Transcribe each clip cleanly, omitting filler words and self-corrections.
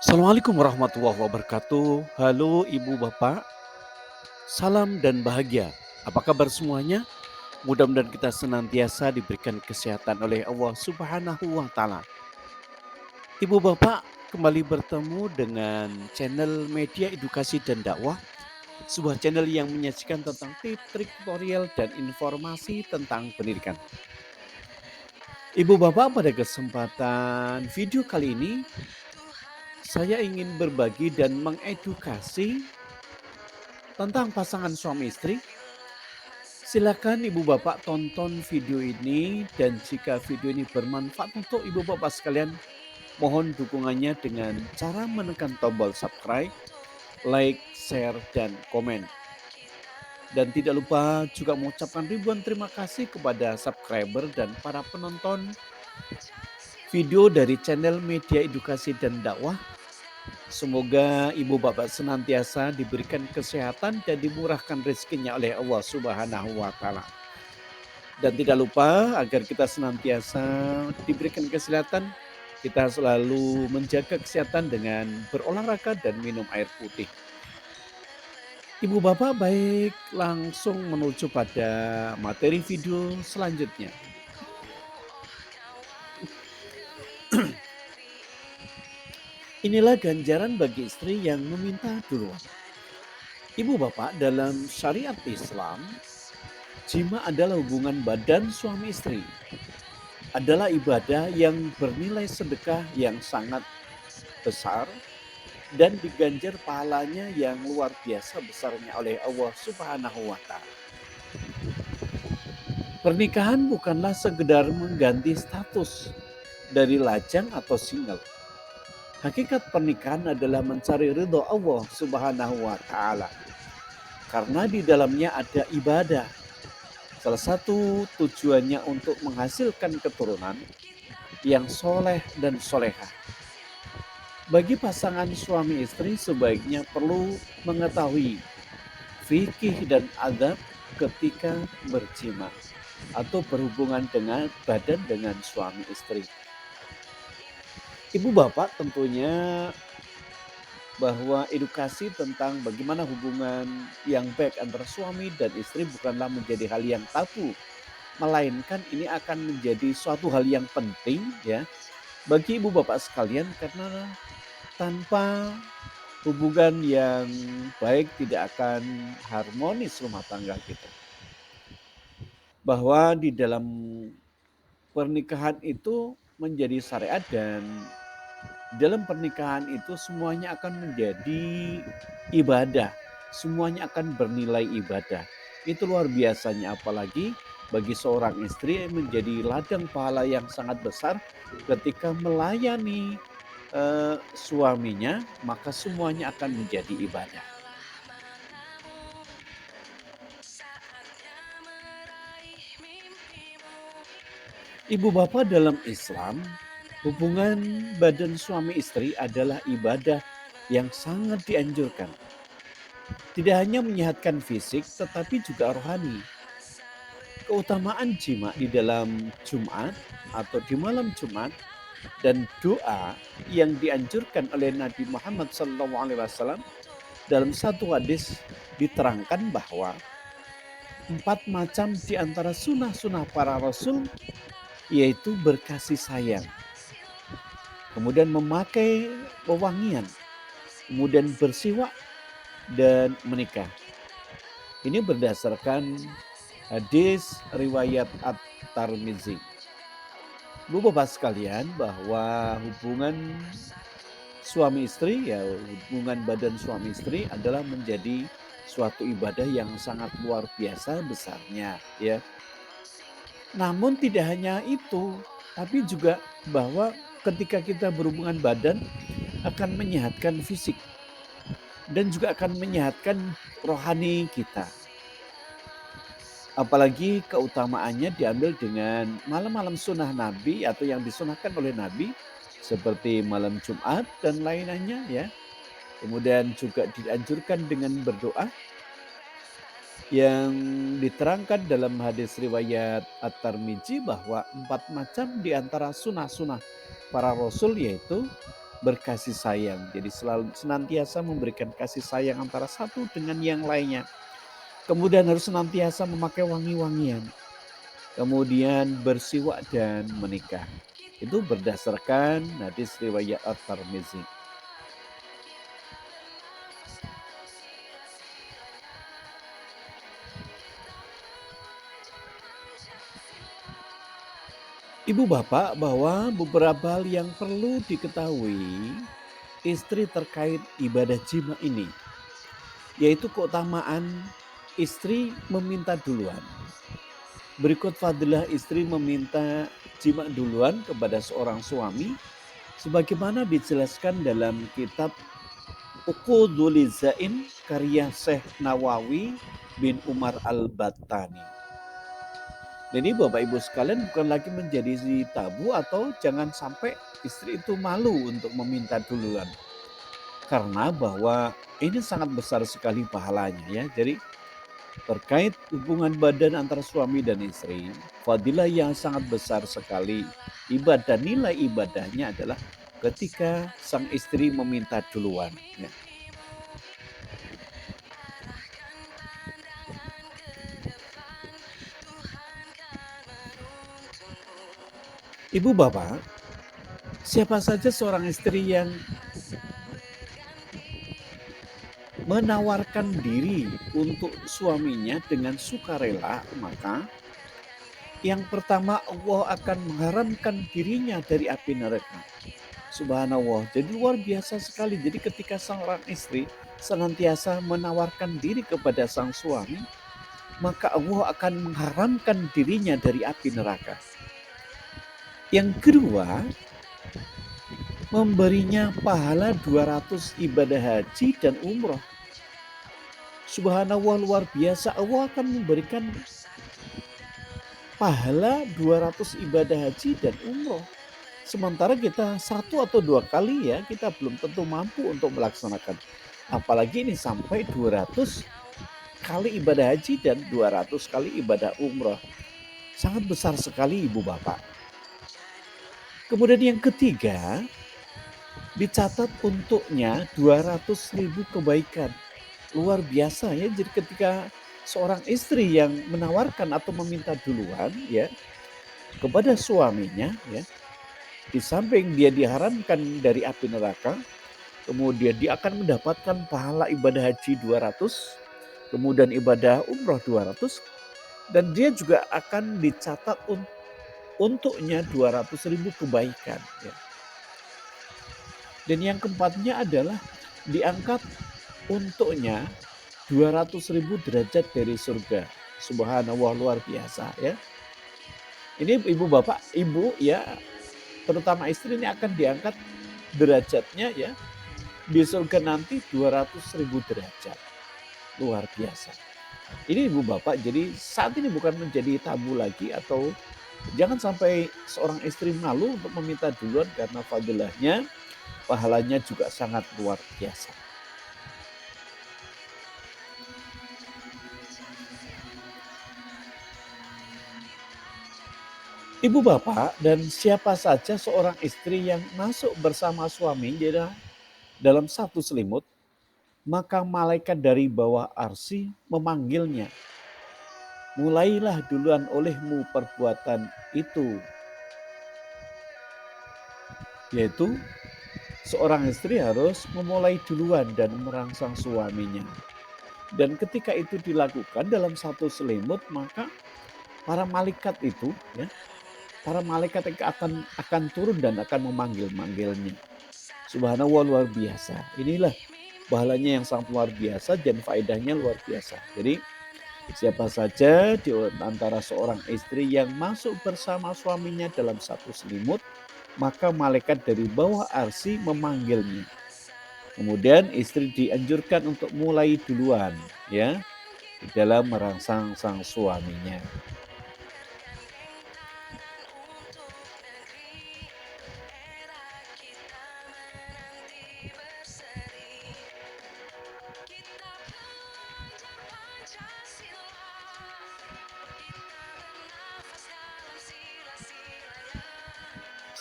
Assalamualaikum warahmatullahi wabarakatuh. Halo Ibu Bapak, salam dan bahagia. Apa kabar semuanya? Mudah-mudahan kita senantiasa diberikan kesehatan oleh Allah Subhanahu wa taala. Ibu Bapak, kembali bertemu dengan channel Media Edukasi dan Dakwah, sebuah channel yang menyajikan tentang tips, trik, tutorial dan informasi tentang pendidikan. Ibu Bapak, pada kesempatan video kali ini saya ingin berbagi dan mengedukasi tentang pasangan suami istri. Silakan Ibu Bapak tonton video ini dan jika video ini bermanfaat untuk Ibu Bapak sekalian, mohon dukungannya dengan cara menekan tombol subscribe, like, share, dan komen. Dan tidak lupa juga mengucapkan ribuan terima kasih kepada subscriber dan para penonton video dari channel Media Edukasi dan Dakwah. Semoga Ibu Bapak senantiasa diberikan kesehatan dan dimurahkan rezekinya oleh Allah Subhanahu wa taala. Dan tidak lupa agar kita senantiasa diberikan kesehatan, kita selalu menjaga kesehatan dengan berolahraga dan minum air putih. Ibu Bapak, baik langsung menuju pada materi video selanjutnya. Inilah ganjaran bagi istri yang meminta duluan. Ibu Bapak, dalam syariat Islam, jima adalah hubungan badan suami istri. Adalah ibadah yang bernilai sedekah yang sangat besar dan diganjar pahalanya yang luar biasa besarnya oleh Allah Subhanahu wa taala. Pernikahan bukanlah sekedar mengganti status dari lajang atau single. Hakikat pernikahan adalah mencari ridho Allah Subhanahu wa taala. Karena di dalamnya ada ibadah. Salah satu tujuannya untuk menghasilkan keturunan yang soleh dan solehah. Bagi pasangan suami istri sebaiknya perlu mengetahui fikih dan adab ketika berjima atau berhubungan dengan badan dengan suami istri. Ibu Bapak, tentunya bahwa edukasi tentang bagaimana hubungan yang baik antara suami dan istri bukanlah menjadi hal yang tabu, melainkan ini akan menjadi suatu hal yang penting ya bagi Ibu Bapak sekalian, karena tanpa hubungan yang baik tidak akan harmonis rumah tangga kita. Bahwa di dalam pernikahan itu menjadi syariat dan dalam pernikahan itu semuanya akan menjadi ibadah. Semuanya akan bernilai ibadah. Itu luar biasanya, apalagi bagi seorang istri menjadi ladang pahala yang sangat besar ketika melayani suaminya, maka semuanya akan menjadi ibadah. Ibu Bapak, dalam Islam, hubungan badan suami istri adalah ibadah yang sangat dianjurkan. Tidak hanya menyehatkan fisik, tetapi juga rohani. Keutamaan jima di dalam Jumat atau di malam Jumat dan doa yang dianjurkan oleh Nabi Muhammad SAW dalam satu hadis diterangkan bahwa 4 macam di antara sunnah-sunnah para rasul, yaitu berkasih sayang, kemudian memakai wewangian, kemudian bersiwak dan menikah. Ini berdasarkan hadis riwayat At-Tirmizi. Bu Bapak sekalian, bahwa hubungan suami istri ya hubungan badan suami istri adalah menjadi suatu ibadah yang sangat luar biasa besarnya ya. Namun tidak hanya itu, tapi juga bahwa ketika kita berhubungan badan akan menyehatkan fisik dan juga akan menyehatkan rohani kita. Apalagi keutamaannya diambil dengan malam-malam sunnah Nabi atau yang disunahkan oleh Nabi seperti malam Jumat dan lainnya ya. Kemudian juga dianjurkan dengan berdoa yang diterangkan dalam hadis riwayat At-Tirmizi bahwa 4 macam di antara sunnah-sunnah para rasul, yaitu berkasih sayang. Jadi selalu senantiasa memberikan kasih sayang antara satu dengan yang lainnya. Kemudian harus senantiasa memakai wangi-wangian. Kemudian bersiwak dan menikah. Itu berdasarkan hadis riwayat At-Tirmizi. Ibu bapak, bahwa beberapa hal yang perlu diketahui istri terkait ibadah jima ini, yaitu keutamaan istri meminta duluan. Berikut fadilah istri meminta jima duluan kepada seorang suami sebagaimana dijelaskan dalam kitab Uqudul Zain karya Syekh Nawawi bin Umar Al-Battani. Jadi Bapak Ibu sekalian, bukan lagi menjadi tabu atau jangan sampai istri itu malu untuk meminta duluan. Karena bahwa ini sangat besar sekali pahalanya ya. Jadi terkait hubungan badan antara suami dan istri, fadilah yang sangat besar sekali. Ibadah, nilai ibadahnya adalah ketika sang istri meminta duluan. Ya. Ibu bapak, siapa saja seorang istri yang menawarkan diri untuk suaminya dengan sukarela, maka yang pertama Allah akan mengharamkan dirinya dari api neraka. Subhanallah, jadi luar biasa sekali. Jadi ketika seorang istri senantiasa menawarkan diri kepada sang suami, maka Allah akan mengharamkan dirinya dari api neraka. Yang kedua, memberinya pahala 200 ibadah haji dan umroh. Subhanallah, luar biasa. Allah akan memberikan pahala 200 ibadah haji dan umroh. Sementara kita 1 atau 2 kali ya, kita belum tentu mampu untuk melaksanakan. Apalagi ini sampai 200 kali ibadah haji dan 200 kali ibadah umroh. Sangat besar sekali Ibu Bapak. Kemudian yang ketiga, dicatat untuknya 200.000 kebaikan. Luar biasa ya. Jadi ketika seorang istri yang menawarkan atau meminta duluan ya kepada suaminya ya, di samping dia diharamkan dari api neraka, kemudian dia akan mendapatkan pahala ibadah haji 200, kemudian ibadah umroh 200, dan dia juga akan dicatat untuknya 200.000 kebaikan. Ya. Dan yang keempatnya adalah diangkat untuknya 200.000 derajat dari surga. Subhanallah, luar biasa ya. Ini ibu bapak, ibu ya, terutama istri ini akan diangkat derajatnya ya di surga nanti 200.000 derajat. Luar biasa. Ini ibu bapak, jadi saat ini bukan menjadi tabu lagi atau jangan sampai seorang istri malu untuk meminta duluan karena fadilahnya, pahalanya juga sangat luar biasa. Ibu bapak dan siapa saja seorang istri yang masuk bersama suaminya dalam satu selimut, maka malaikat dari bawah arsy memanggilnya. Mulailah duluan olehmu perbuatan itu. Yaitu seorang istri harus memulai duluan dan merangsang suaminya. Dan ketika itu dilakukan dalam satu selimut, maka para malaikat itu ya, para malaikat akan turun dan akan memanggil-manggilnya. Subhanallah, luar biasa. Inilah pahalanya yang sangat luar biasa dan faedahnya luar biasa. Jadi siapa saja di antara seorang istri yang masuk bersama suaminya dalam satu selimut, maka malaikat dari bawah arsy memanggilnya. Kemudian istri dianjurkan untuk mulai duluan ya di dalam merangsang sang suaminya.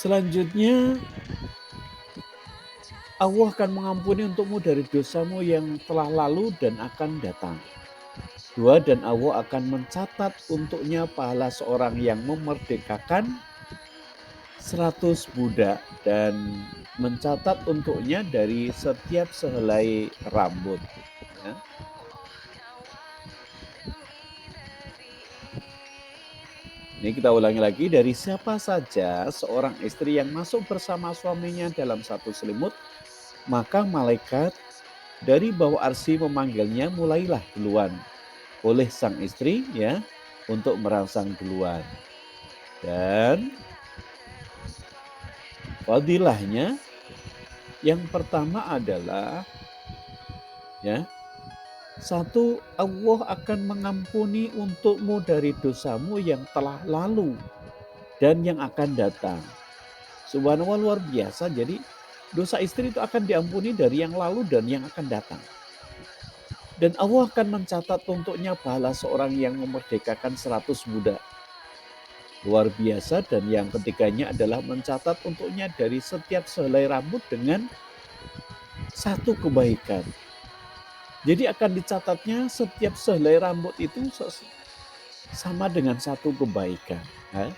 Selanjutnya Allah akan mengampuni untukmu dari dosamu yang telah lalu dan akan datang. 2. Dan Allah akan mencatat untuknya pahala seorang yang memerdekakan 100 budak dan mencatat untuknya dari setiap sehelai rambut. Ya. Ini kita ulangi lagi, dari siapa saja seorang istri yang masuk bersama suaminya dalam satu selimut, maka malaikat dari bawah arsy memanggilnya, mulailah duluan oleh sang istri ya untuk merangsang duluan. Dan fadilahnya yang pertama adalah ya, satu, Allah akan mengampuni untukmu dari dosamu yang telah lalu dan yang akan datang. Subhanallah, luar biasa. Jadi dosa istri itu akan diampuni dari yang lalu dan yang akan datang. Dan Allah akan mencatat untuknya pahala seorang yang memerdekakan 100 budak. Luar biasa. Dan yang ketiganya adalah mencatat untuknya dari setiap sehelai rambut dengan satu kebaikan. Jadi akan dicatatnya setiap sehelai rambut itu sama dengan satu kebaikan. Ya.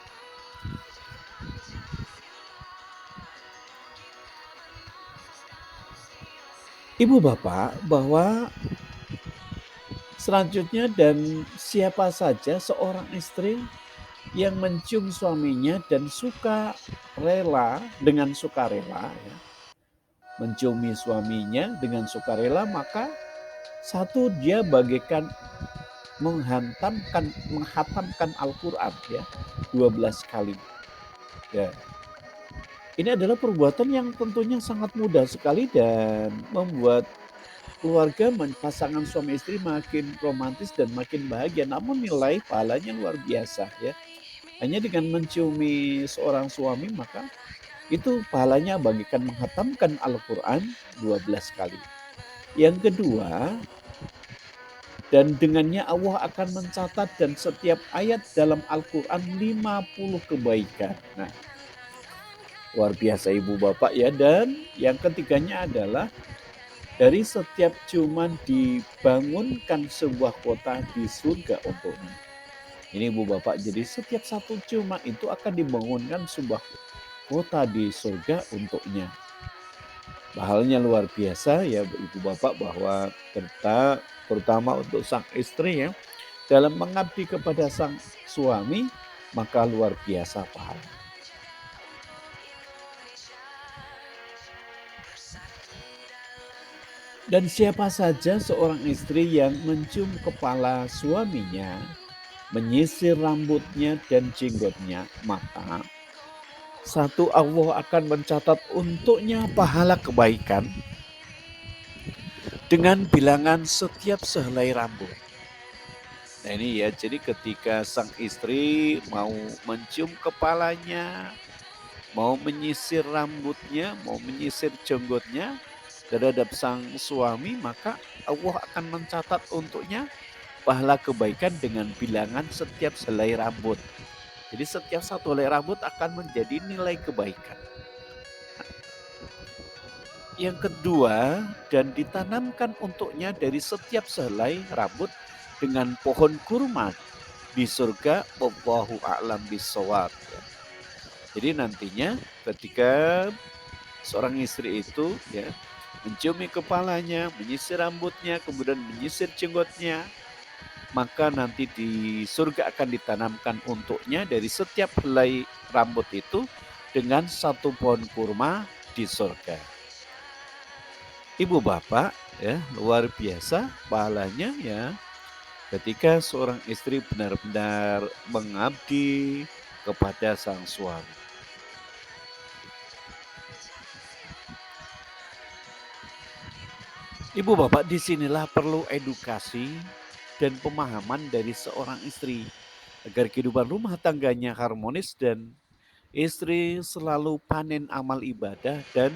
Ibu bapak, bahwa selanjutnya, dan siapa saja seorang istri yang mencium suaminya dan suka rela dengan sukarela, ya, menciumi suaminya dengan sukarela, maka satu, dia bagaikan menghatamkan Al-Quran ya 12 kali. Ya. Ini adalah perbuatan yang tentunya sangat mudah sekali dan membuat keluarga pasangan suami istri makin romantis dan makin bahagia. Namun nilai pahalanya luar biasa ya. Hanya dengan menciumi seorang suami maka itu pahalanya bagikan menghatamkan Al-Quran 12 kali. Yang kedua, dan dengannya Allah akan mencatat dan setiap ayat dalam Al-Quran 50 kebaikan. Nah, luar biasa ibu bapak ya. Dan yang ketiganya adalah dari setiap ciuman dibangunkan sebuah kota di surga untuknya. Ini ibu bapak, jadi setiap satu ciuman itu akan dibangunkan sebuah kota di surga untuknya. Halnya luar biasa ya ibu bapak, bahwa terutama untuk sang istri ya, dalam mengabdi kepada sang suami, maka luar biasa pahala. Dan siapa saja seorang istri yang mencium kepala suaminya, menyisir rambutnya dan jenggotnya, maka satu, Allah akan mencatat untuknya pahala kebaikan dengan bilangan setiap sehelai rambut. Nah ini ya, jadi ketika sang istri mau mencium kepalanya, mau menyisir rambutnya, mau menyisir jenggotnya terhadap sang suami, maka Allah akan mencatat untuknya pahala kebaikan dengan bilangan setiap helai rambut. Jadi setiap satu helai rambut akan menjadi nilai kebaikan. Yang kedua, dan ditanamkan untuknya dari setiap sehelai rambut dengan pohon kurma di surga, wallahu a'lam bishawab. Jadi nantinya ketika seorang istri itu ya menciumi kepalanya, menyisir rambutnya, kemudian menyisir jenggotnya, maka nanti di surga akan ditanamkan untuknya dari setiap helai rambut itu dengan satu pohon kurma di surga. Ibu bapak ya, luar biasa pahalanya ya, ketika seorang istri benar-benar mengabdi kepada sang suami. Ibu bapak, disinilah perlu edukasi dan pemahaman dari seorang istri agar kehidupan rumah tangganya harmonis dan istri selalu panen amal ibadah dan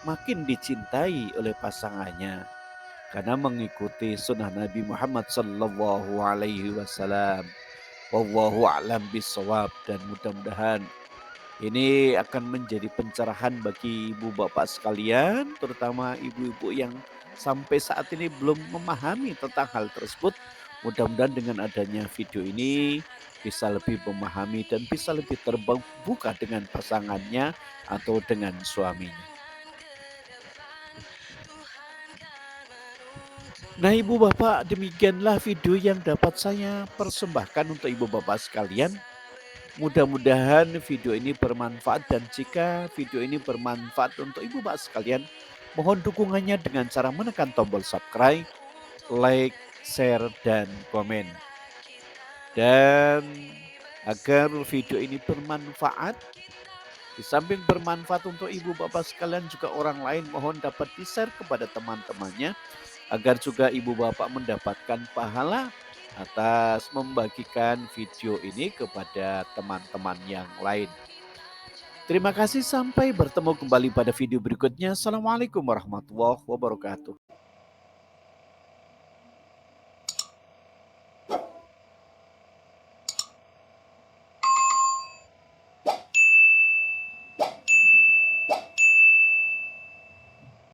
makin dicintai oleh pasangannya karena mengikuti sunnah Nabi Muhammad sallallahu alaihi wasallam. Wallahu a'lam bishawab. Dan mudah-mudahan Ini akan menjadi pencerahan bagi ibu bapak sekalian, terutama ibu-ibu yang sampai saat ini belum memahami tentang hal tersebut. Mudah-mudahan dengan adanya video ini bisa lebih memahami dan bisa lebih terbuka dengan pasangannya atau dengan suaminya. Nah, ibu bapak, demikianlah video yang dapat saya persembahkan untuk ibu bapak sekalian. Mudah-mudahan video ini bermanfaat, dan jika video ini bermanfaat untuk ibu bapak sekalian, mohon dukungannya dengan cara menekan tombol subscribe, like, share, dan komen. Dan agar video ini bermanfaat, di samping bermanfaat untuk ibu bapak sekalian, juga orang lain mohon dapat di-share kepada teman-temannya, agar juga ibu bapak mendapatkan pahala atas membagikan video ini kepada teman-teman yang lain. Terima kasih, sampai bertemu kembali pada video berikutnya. Assalamualaikum warahmatullahi wabarakatuh.